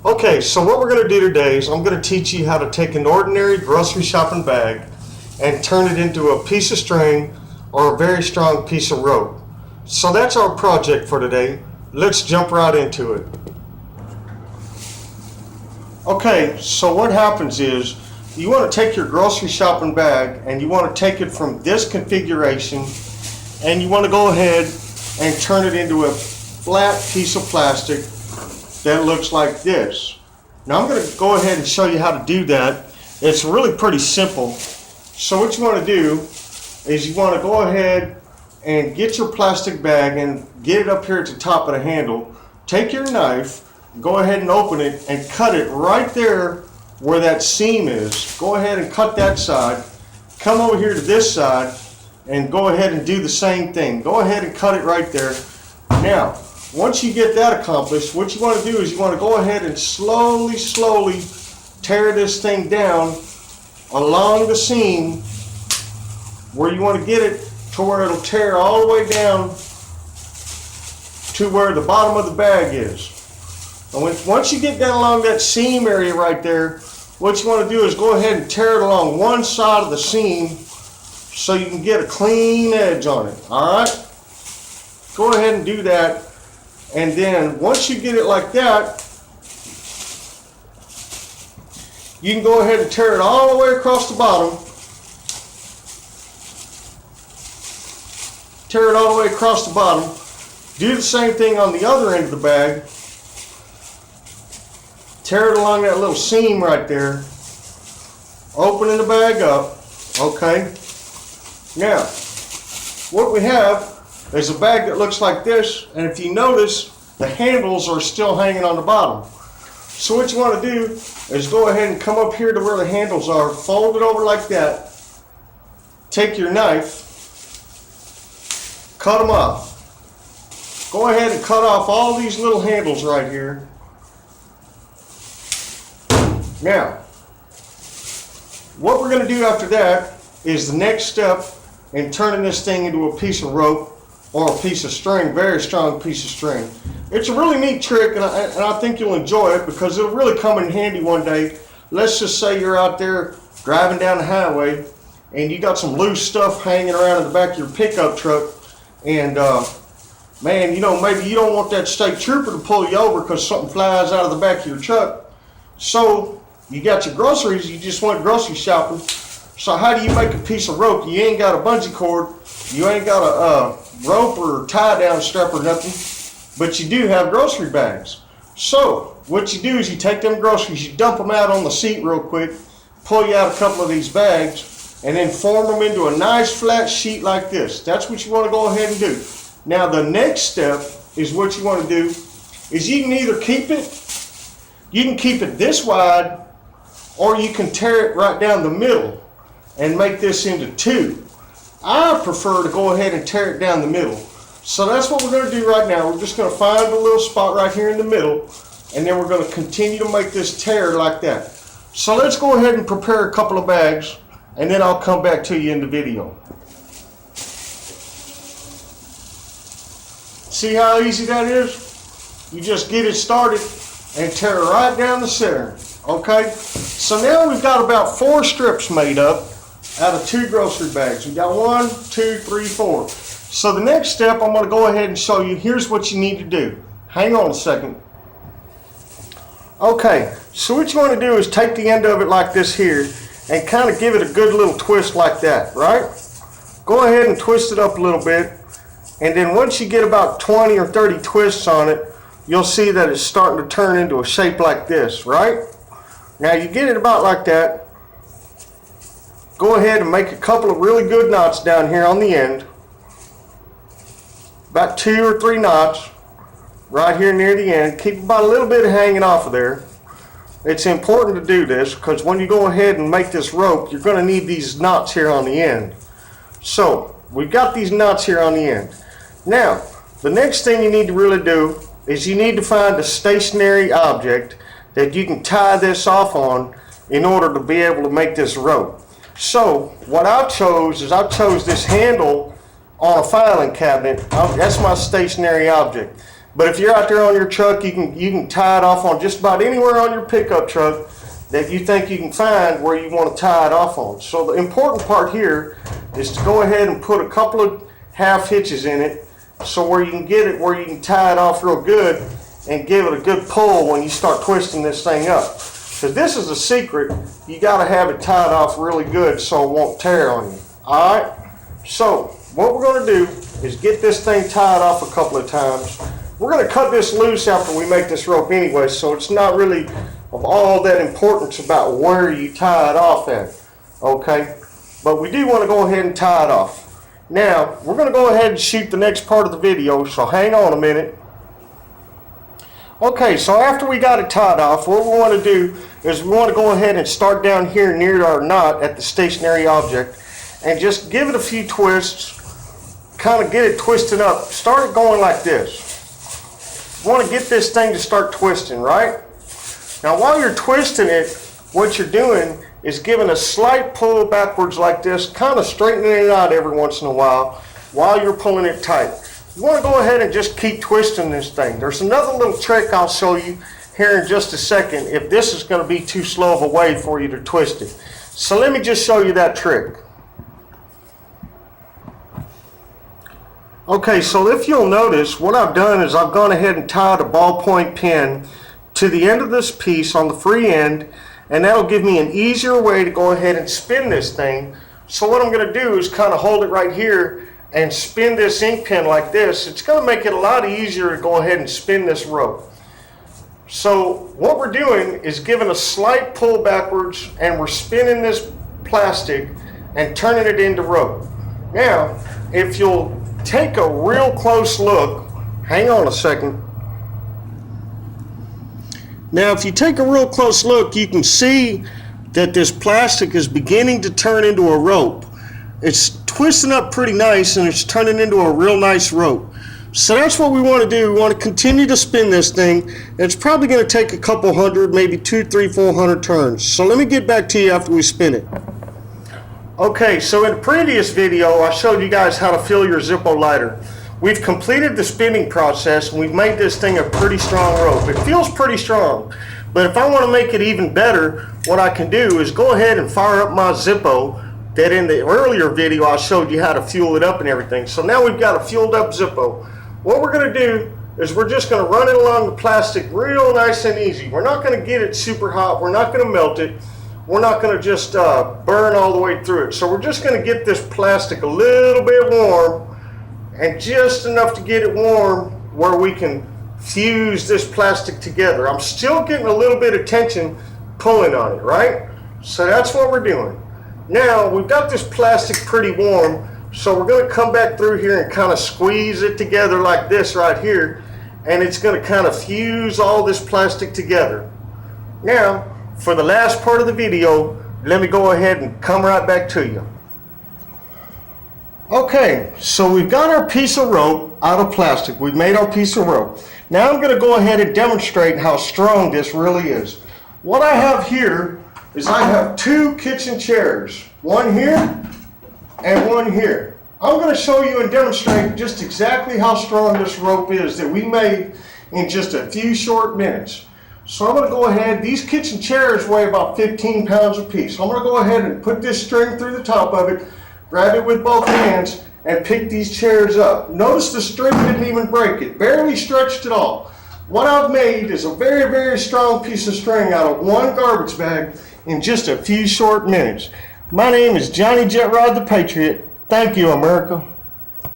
Okay, so what we're going to do today is I'm going to teach you how to take an ordinary grocery shopping bag and turn it into a piece of string or a very strong piece of rope. So that's our project for today. Let's jump right into it. Okay, so what happens is you want to take your grocery shopping bag and you want to take it from this configuration and you want to go ahead and turn it into a flat piece of plastic that looks like this. Now I'm going to go ahead and show you how to do that. It's really pretty simple. So what you want to do is you want to go ahead and get your plastic bag and get it up here at the top of the handle. Take your knife, go ahead and open it and cut it right there where that seam is. Go ahead and cut that side. Come over here to this side and go ahead and do the same thing. Go ahead and cut it right there. Now, once you get that accomplished, what you want to do is you want to go ahead and slowly tear this thing down along the seam where you want to get it to where it'll tear all the way down to where the bottom of the bag is. And once you get down along that seam area right there, what you want to do is go ahead and tear it along one side of the seam so you can get a clean edge on it. Alright? Go ahead and do that. And then once you get it like that, you can go ahead and tear it all the way across the bottom. Tear it all the way across the bottom. Do the same thing on the other end of the bag. Tear it along that little seam right there. Opening the bag up. Okay. Now, what we have is a bag that looks like this, and if you notice, the handles are still hanging on the bottom. So what you want to do is go ahead and come up here to where the handles are, fold it over like that, take your knife, cut them off. Go ahead and cut off all these little handles right here. Now, what we're going to do after that is the next step in turning this thing into a piece of rope or a piece of string, very strong piece of string. It's a really neat trick, and I think you'll enjoy it because it'll really come in handy one day. Let's just say you're out there driving down the highway and you got some loose stuff hanging around in the back of your pickup truck, and man, you know, maybe you don't want that state trooper to pull you over because something flies out of the back of your truck. So you got your groceries, you just went grocery shopping. So how do you make a piece of rope? You ain't got a bungee cord, you ain't got a rope or tie down strap or nothing, but you do have grocery bags. So what you do is you take them groceries, you dump them out on the seat real quick, pull you out a couple of these bags, and then form them into a nice flat sheet like this. That's what you want to go ahead and do. Now the next step is what you want to do is you can either keep it this wide, or you can tear it right down the middle and make this into two. I prefer to go ahead and tear it down the middle. So that's what we're going to do right now. We're just going to find a little spot right here in the middle, and then we're going to continue to make this tear like that. So let's go ahead and prepare a couple of bags, and then I'll come back to you in the video. See how easy that is? You just get it started and tear it right down the center. Okay? So now we've got about 4 strips made up out of 2 grocery bags. We got 1, 2, 3, 4. So the next step, I'm going to go ahead and show you. Here's what you need to do. Hang on a second. Okay, so what you want to do is take the end of it like this here and kind of give it a good little twist like that, right? Go ahead and twist it up a little bit, and then once you get about 20 or 30 twists on it, you'll see that it's starting to turn into a shape like this, right? Now you get it about like that. Go ahead and make a couple of really good knots down here on the end. About 2 or 3 knots right here near the end. Keep about a little bit hanging off of there. It's important to do this because when you go ahead and make this rope, you're going to need these knots here on the end. So we've got these knots here on the end. Now, the next thing you need to really do is you need to find a stationary object that you can tie this off on in order to be able to make this rope. So what I chose this handle on a filing cabinet. That's my stationary object. But if you're out there on your truck, you can tie it off on just about anywhere on your pickup truck that you think you can find where you want to tie it off on. So the important part here is to go ahead and put a couple of half hitches in it, so where you can get it where you can tie it off real good and give it a good pull when you start twisting this thing up. Because this is a secret, you got to have it tied off really good so it won't tear on you. Alright, so what we're going to do is get this thing tied off a couple of times. We're going to cut this loose after we make this rope anyway, so it's not really of all that importance about where you tie it off at, okay? But we do want to go ahead and tie it off. Now, we're going to go ahead and shoot the next part of the video, so hang on a minute. Okay, so after we got it tied off, what we want to do is we want to go ahead and start down here near our knot at the stationary object and just give it a few twists, kind of get it twisted up. Start it going like this. You want to get this thing to start twisting, right? Now while you're twisting it, what you're doing is giving a slight pull backwards like this, kind of straightening it out every once in a while you're pulling it tight. You want to go ahead and just keep twisting this thing. There's another little trick I'll show you here in just a second if this is going to be too slow of a way for you to twist it. So let me just show you that trick. Okay, so if you'll notice, what I've done is I've gone ahead and tied a ballpoint pen to the end of this piece on the free end, and that'll give me an easier way to go ahead and spin this thing. So what I'm going to do is kind of hold it right here and spin this ink pen like this. It's going to make it a lot easier to go ahead and spin this rope. So what we're doing is giving a slight pull backwards, and we're spinning this plastic and turning it into rope. Now, if you'll take a real close look, hang on a second. Now, if you take a real close look, you can see that this plastic is beginning to turn into a rope. It's twisting up pretty nice, and it's turning into a real nice rope. So that's what we want to do. We want to continue to spin this thing. It's probably going to take a couple hundred, maybe 200, 300, 400 turns. So let me get back to you after we spin it. Okay, so in the previous video, I showed you guys how to fill your Zippo lighter. We've completed the spinning process, and we've made this thing a pretty strong rope. It feels pretty strong, but if I want to make it even better, what I can do is go ahead and fire up my Zippo that in the earlier video I showed you how to fuel it up and everything. So now we've got a fueled up Zippo. What we're going to do is we're just going to run it along the plastic real nice and easy. We're not going to get it super hot. We're not going to melt it. We're not going to just burn all the way through it. So we're just going to get this plastic a little bit warm, and just enough to get it warm where we can fuse this plastic together. I'm still getting a little bit of tension pulling on it, right? So that's what we're doing. Now we've got this plastic pretty warm, so we're going to come back through here and kind of squeeze it together like this right here, and it's going to kind of fuse all this plastic together. Now, for the last part of the video, let me go ahead and come right back to you. Okay, so we've got our piece of rope out of plastic. We've made our piece of rope. Now I'm going to go ahead and demonstrate how strong this really is. What I have here is I have two kitchen chairs, one here and one here. I'm going to show you and demonstrate just exactly how strong this rope is that we made in just a few short minutes. So I'm going to go ahead, these kitchen chairs weigh about 15 pounds a piece. So I'm going to go ahead and put this string through the top of it, grab it with both hands, and pick these chairs up. Notice the string didn't even break. It barely stretched at all. What I've made is a very, very strong piece of string out of one garbage bag in just a few short minutes. My name is Johnny Jet Rod the Patriot. Thank you, America.